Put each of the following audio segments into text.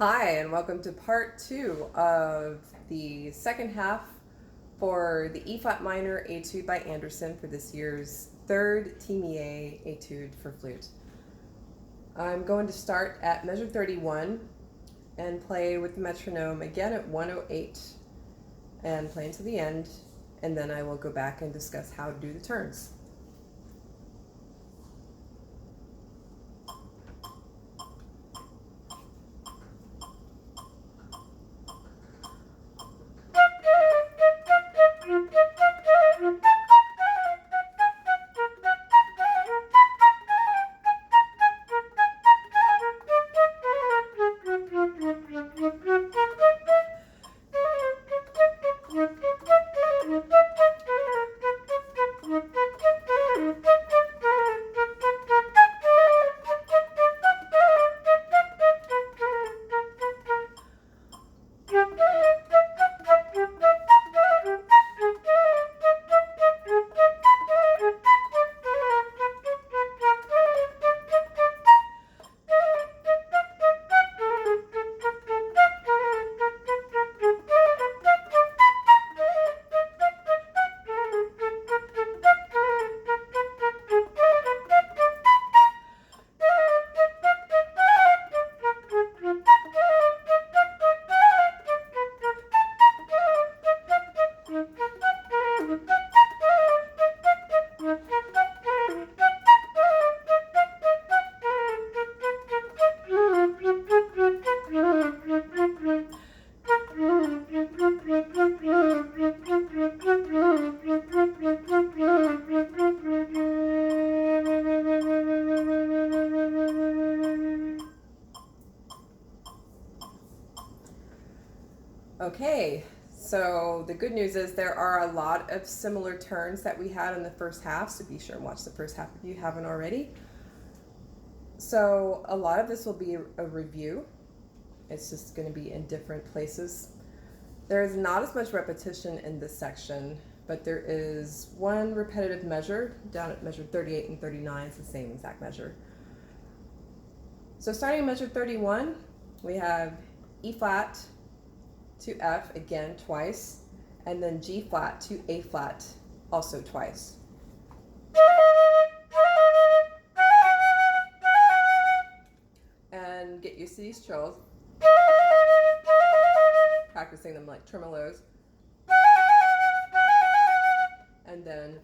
Hi, and welcome to part 2 of the second half for the E flat minor Etude by Anderson for this year's third TMEA Etude for flute. I'm going to start at measure 31 and play with the metronome again at 108 and play until the end, and then I will go back and discuss how to do the turns. Okay, so the good news is there are a lot of similar turns that we had in the first half, so be sure and watch the first half if you haven't already. So a lot of this will be a review. It's just going to be in different places. There is not as much repetition in this section, but there is one repetitive measure down at measure 38 and 39. It's the same exact measure. So starting at measure 31, we have E flat to F again twice, and then G flat to A flat also twice. And get used to these trills, practicing them like tremolos, and then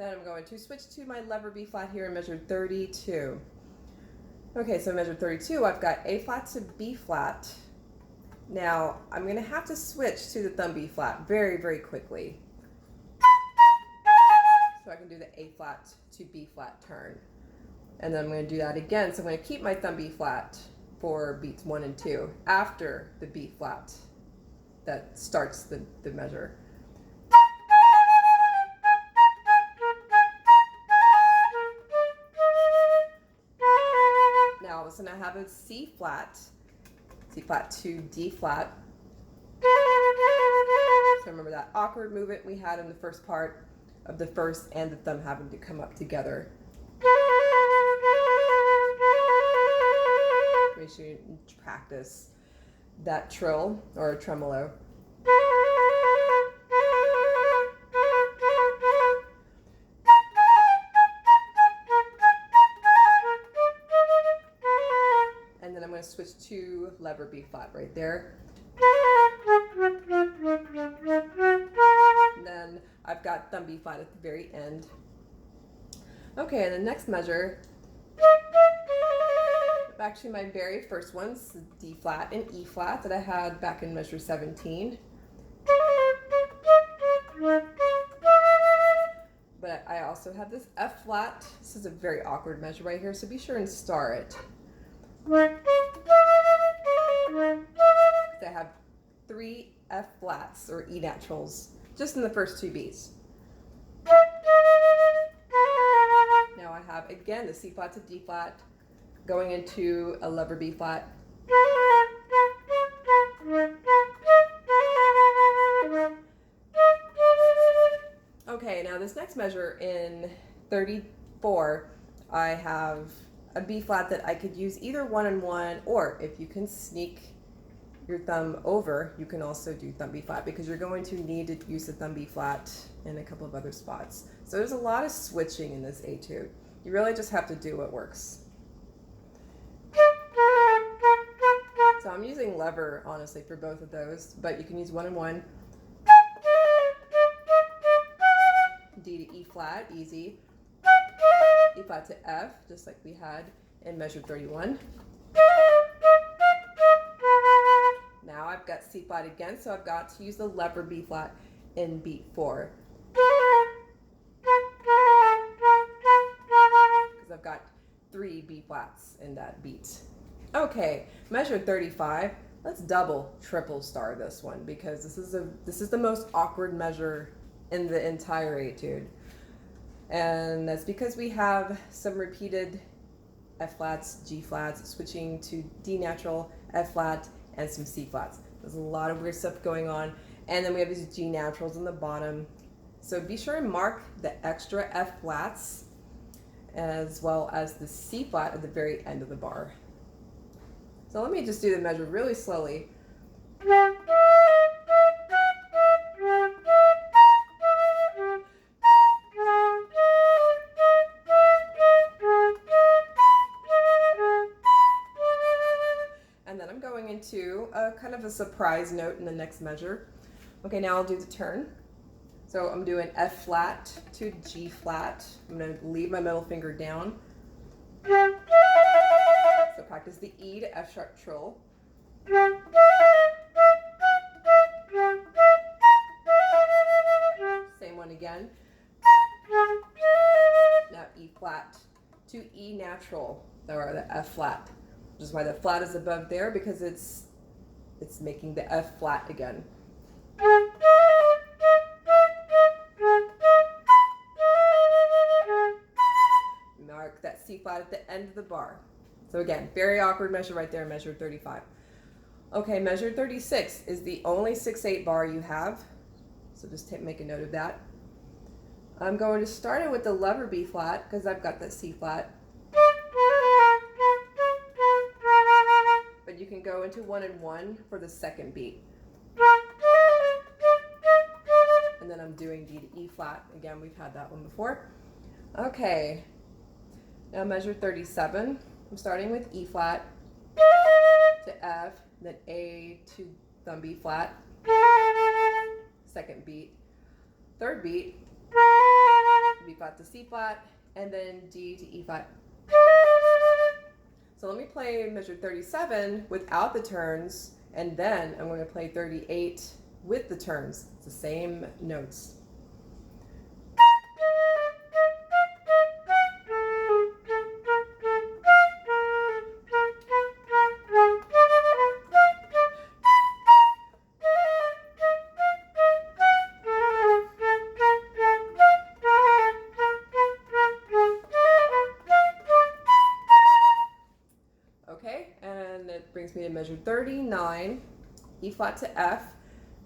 I'm going to switch to my lever B flat here in measure 32. Okay, so measure 32, I've got A flat to B flat. Now, I'm going to have to switch to the thumb B flat very, very quickly. So I can do the A flat to B flat turn. And then I'm going to do that again. So I'm going to keep my thumb B flat for beats 1 and 2 after the B flat that starts the measure. Now all of a sudden I have a C flat to D flat. So remember that awkward movement we had in the first part of the first and the thumb having to come up together. Make sure you practice that trill or a tremolo. And then I'm going to switch to lever B flat right there. And then I've got thumb B flat at the very end. Okay, and the next measure, actually my very first one's D flat and E flat that I had back in measure 17. But I also have this F flat. This is a very awkward measure right here, so be sure and star it. I have 3 F flats or E naturals just in the first 2 beats. Now I have again the C flat to D flat going into a lever B flat. now this next measure in 34, I have a B flat that I could use either 1 and 1, or if you can sneak your thumb over, you can also do thumb B flat, because you're going to need to use the thumb B flat in a couple of other spots. So there's a lot of switching in this etude. You really just have to do what works. So I'm using lever, honestly, for both of those, but you can use 1 and 1. D to E flat, easy. E flat to F, just like we had in measure 31. Now I've got C flat again, so I've got to use the lever B flat in beat 4. Because I've got 3 B flats in that beat. Okay, measure 35. Let's double, triple star this one, because this is the most awkward measure in the entire etude. And that's because we have some repeated F flats, G flats, switching to D natural, F flat, and some C flats. There's a lot of weird stuff going on. And then we have these G naturals on the bottom. So be sure and mark the extra F flats as well as the C flat at the very end of the bar. So let me just do the measure really slowly. And then I'm going into a kind of a surprise note in the next measure. Okay, now I'll do the turn. So I'm doing F flat to G flat. I'm going to leave my middle finger down. So practice the E to F sharp trill. Same one again. Now E flat to E natural, or the F flat. Which is why the flat is above there, because it's making the F flat again. Mark that C flat at the end of the bar. So again, very awkward measure right there, measure 35. Okay, measure 36 is the only 6/8 bar you have. So just make a note of that. I'm going to start it with the lever B flat, because I've got that C flat. But you can go into 1 and 1 for the second beat. And then I'm doing D to E flat. Again, we've had that one before. Okay, now measure 37. I'm starting with E flat to F, then A to thumb B flat, second beat, third beat, B flat to C flat, and then D to E flat. So let me play measure 37 without the turns, and then I'm going to play 38 with the turns. It's the same notes. Okay, and it brings me to measure 39, E flat to F.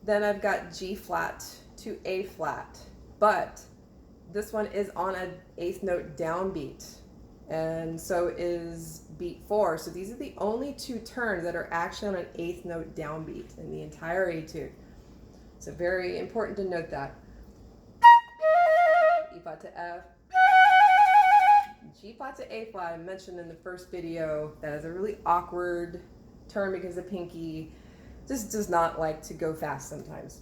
Then I've got G flat to A flat, but this one is on an 8th note downbeat, and so is beat 4. So these are the only 2 turns that are actually on an 8th note downbeat in the entire etude. So very important to note that. E flat to F, G flat to A flat. I mentioned in the first video that is a really awkward turn because the pinky just does not like to go fast sometimes.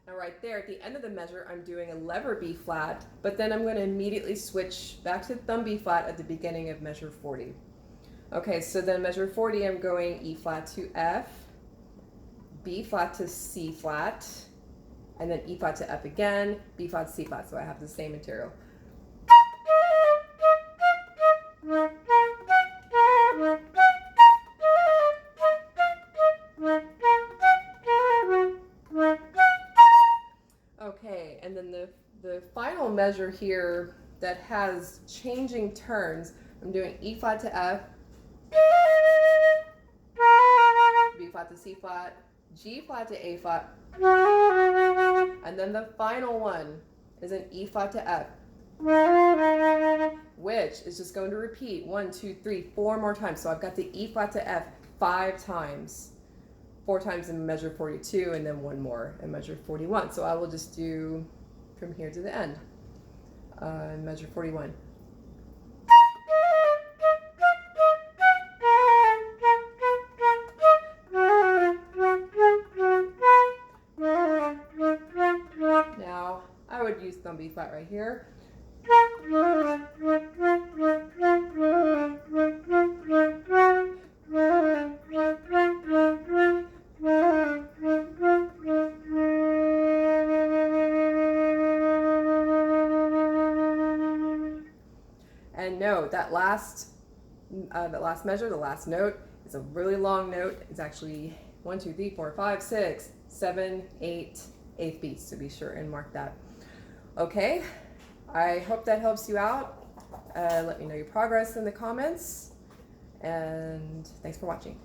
Now right there at the end of the measure, I'm doing a lever B flat, but then I'm going to immediately switch back to thumb B flat at the beginning of measure 40. Okay, so then measure 40, I'm going E flat to F, B flat to C flat, and then E flat to F again, B flat to C flat, so I have the same material. Okay, and then the final measure here that has changing turns, I'm doing E flat to F, B flat to C flat, G flat to A flat, and then the final one is an E flat to F, which is just going to repeat 1, 2, 3, 4 more times. So I've got the E flat to F 5 times, 4 times in measure 42, and then 1 more in measure 41. So I will just do from here to the end, measure 41. Now I would use thumb B flat right here. And note that last measure, the last note, is a really long note. It's actually 1, 2, 3, 4, 5, 6, 7, 8, 8th beats, so be sure and mark that. Okay, I hope that helps you out. Let me know your progress in the comments, and thanks for watching.